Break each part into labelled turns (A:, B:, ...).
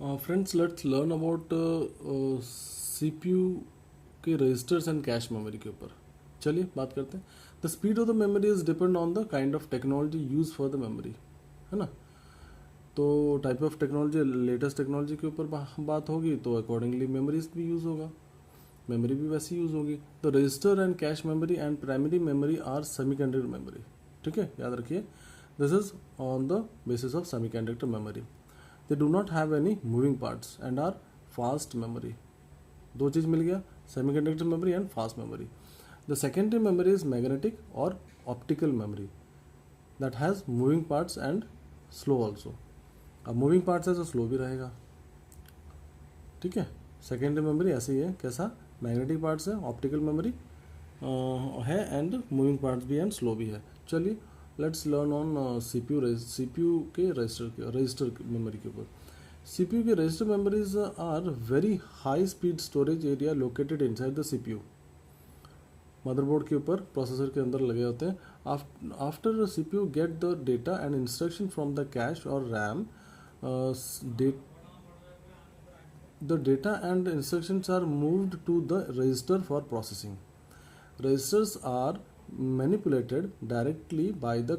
A: Friends, let's learn about CPU के registers and cache memory के ऊपर. चलिए बात करते हैं. The speed of the memory is depend on the kind of technology use for the memory, है ना. तो type of technology, latest technology के ऊपर बात होगी तो अकॉर्डिंगली मेमोरीज भी यूज़ होगा, मेमोरी भी वैसी यूज़ होगी. तो register and cache memory and primary memory are semiconductor memory. ठीक है, याद रखिए, this is on the basis of semiconductor memory. They do not have any moving parts and are fast memory. दो चीज़ मिल गया, semiconductor memory and fast memory. The secondary memory is magnetic और optical memory that has moving parts and slow also. अब moving parts है तो slow भी रहेगा. ठीक है, सेकेंडरी मेमोरी ऐसे ही है, कैसा, मैग्नेटिक पार्ट्स है, ऑप्टिकल मेमोरी है एंड मूविंग पार्ट्स भी एंड स्लो भी है. चलिए लेट्स लर्न ऑन सीपीयू के रजिस्टर मेमोरी के ऊपर. सीपीयू के register memories are very high speed storage area located inside the CPU. Motherboard के ऊपर, प्रोसेसर के अंदर लगे होते हैं. After CPU get the data and instruction from the cache और RAM, the data and instructions are moved to the register for processing. Registers are manipulated directly by the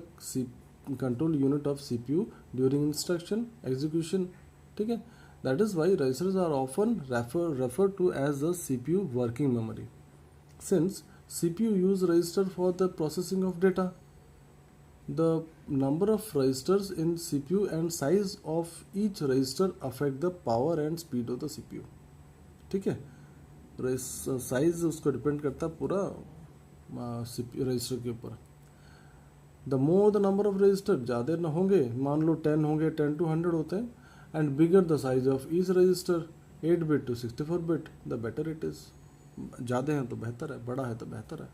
A: control unit of CPU during instruction execution. ठीक है, that is why registers are often referred to as the CPU working memory. Since CPU use register for the processing of data, the number of registers in CPU and size of each register affect the power and speed of the CPU. ठीक है, size उसको depend करता है पूरा register के ऊपर. The more the number of register, ज़्यादा ना होंगे, मान लो 10 होंगे, 10 to 100 होते हैं, and bigger the size of each resistor 8 bit to 64 bit, the better it is. ज़्यादा हैं तो बेहतर है, बड़ा है तो बेहतर है.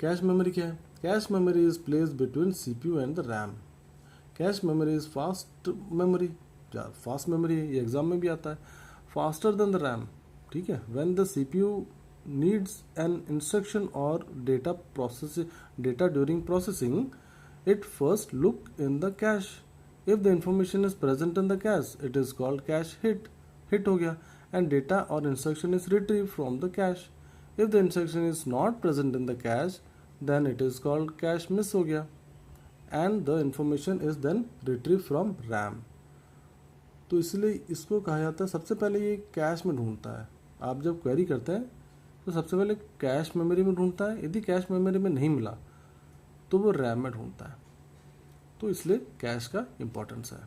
A: कैश मेमोरी क्या है? Cache memory is placed between CPU and the RAM. Cache memory is fast memory. Fast memory ये एग्जाम में भी आता है, फास्टर देन द रैम. ठीक है, when the CPU needs an instruction or data during processing, it first look in the cache. If the information is present in the cache, it is called cache hit हो गया, and data or instruction is retrieved from the cache. If the instruction is not present in the cache, then it is called cache miss हो गया, and the information is then retrieved from RAM. तो इसलिए इसको कहा जाता है, सबसे पहले ये कैश में ढूंढता है. आप जब क्वेरी करते हैं तो सबसे पहले कैश मेमोरी में ढूंढता है, यदि कैश मेमोरी में नहीं मिला तो वो रैम में ढूंढता है. तो इसलिए कैश का इंपॉर्टेंस है.